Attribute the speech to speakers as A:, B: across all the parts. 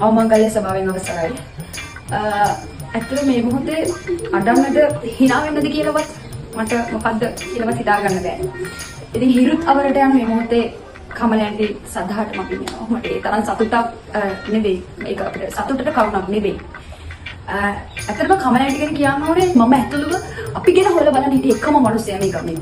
A: අවමංගල්‍ය සභාවෙන් අවසරයි. ඇත්තට මේ මොහොතේ අඬන්නද hina වෙන්නද කියලාවත් මට මොකද්ද කියලාවත් හිතා ගන්න බැහැ. ඉතින් හිරුත් අවරට යන මේ මොහොතේ කමලැන්ටි සදාටම අපි යනවා. මට ඒ තරම් සතුටක් නෙවෙයි. මේක අපිට සතුටට කරුණක් නෙවෙයි. ඇත්තටම කමලැන්ටි ගැන කියන්න ඕනේ මම ඇතුළුව අපි ගැන හොයලා බලන්න හිටිය එකම මිනිස්සයා මේක මේ.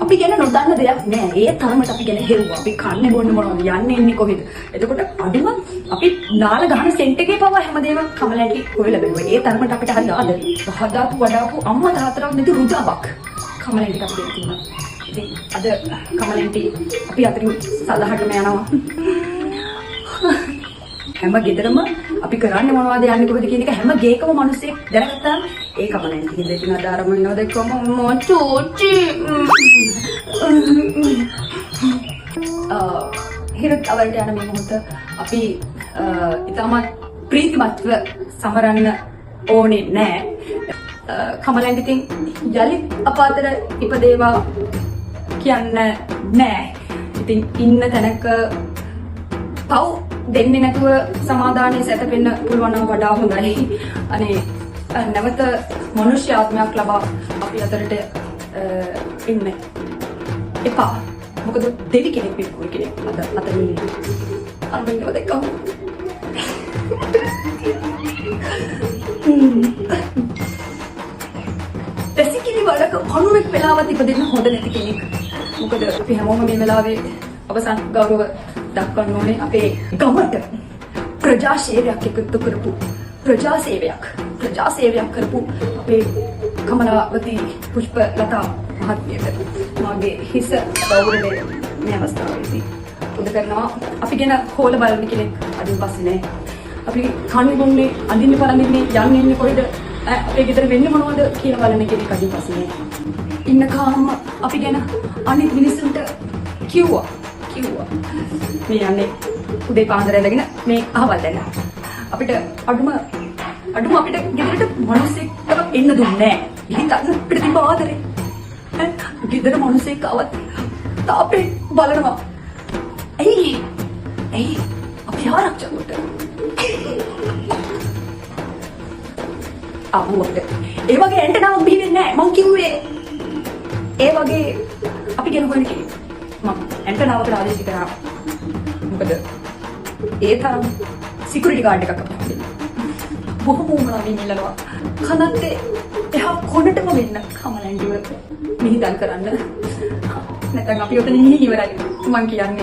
A: අපි ගැන නොදන්න දෙයක් නෑ. ඒ තරමට අපි ගැන හෙව්වා. අපි කන්නේ බොන්නේ මොනවද? යන්නේ ඉන්නේ කොහෙද? එතකොට අඩුම අපි නාල ගහන සෙන්ට් එකේ පවා හැමදේම කමලැන්ටි හොයලා බලුවා. ඒ තරමට අපිට හරි ආදරේ. හදාපු වඩාපු අම්මා තාත්තට නැති රුදාවක් කමලැන්ටිට අපි දෙන්න තිබුණා. ඉතින් අද කමලැන්ටි අපි අතරින් සදාහටම යනවා. හැම ගෙදරම අපි කරන්නේ මොනවද යන්නේ කොහෙද කියන එක හැම ගේකම මිනිස්සෙක් දැනගත්තාම ඒ කමලැන්ටි කියන දෙකින් අදාරම ඉන්නවද එක්කම මොචෝචි හිරුත් අවල්ට යන මේ මොහොත අපි ඉතාමත් ප්‍රීතිමත්ව සමරන්න ඕනේ නෑ. කමලැන්ටි ඉතින් යලි අප අතර ඉපදේවා කියන්න නෑ. ඉතින් ඉන්න තැනක පව් දෙන්නේ නැතුව සමාදානයේ සැතපෙන්න පුළුවන් නම් වඩා හොඳයි. අනේ නැවත මනුෂ්‍ය ආත්මයක් ලබා අපි අතරට ඉන්න එපා. මොකද දෙවි කෙනෙක් පිළිකුල් කෙනෙක් අතර ඉන්නේ. අරබින්ව දෙකම. දෙසිකිලි වලක කණුවෙක් වෙලාවත් ඉපදෙන්න හොඳ නැති කෙනෙක්. මොකද අපි හැමෝම මේ වෙලාවේ අවසන් ගෞරව දක්වන්න ඕනේ අපේ ගමට ප්‍රජා සේවයක් එකතු කරපු ප්‍රජා සේවයක් කරපු අපේ කමලාවති පුෂ්පලතා මහත්මියට මාගේ හිස ගෞරවය මේ අවස්ථාවේදී පුද කරනවා. අපි ගැන හොල බලන්න කෙනෙක් අදින් පස්සේ නෑ. අපි කන්නේ බොන්නේ අඳින්නේ පළඳින්නේ යන්නේ ඉන්නේ කොහෙද අපේ ගෙදර වෙන්නේ මොනවද කියලා බලන්න කෙනෙක් අදින් පස්සේ නෑ. ඉන්න කාම අපි ගැන අනිත් මිනිස්සුන්ට කිව්වා මේ යන්නේ උදේ පාන්දර ඇඳගෙන මේ අහවල් දැන අපිට අඩුම අපිට ගෙදරට මිනිස්සෙක්ව එන්න දුන්නේ නැහැ. හිතන්න අපිට තිබ්බ ආදරේ. ගෙදර මිනිස්සෙක් ආවත් තාපේ බලනවා. ඇයි අපි ආරක්ෂා කොට ආවොත් ඒ වගේ එන්ට නම් බිහි වෙන්නේ නැහැ. මං කිව්වේ ඒ වගේ අපි ගැන හොයන කෙනෙක් මම ඇන්ටනාවට ආදේශ කරා. මොකද ඒ තරම් සිකියුරිටි ගාඩ් එකක් අපිට හම්බෙන්නේ. බොහොම උමනාවෙන් ඉල්ලනවා. කනත්තේ එහා කොනටම වෙන්න කමලැන්ටිව මිහිදන් කරන්න. නැත්නම් අපි ඔතන ඉන්නේ ඉවරයි. මං කියන්නේ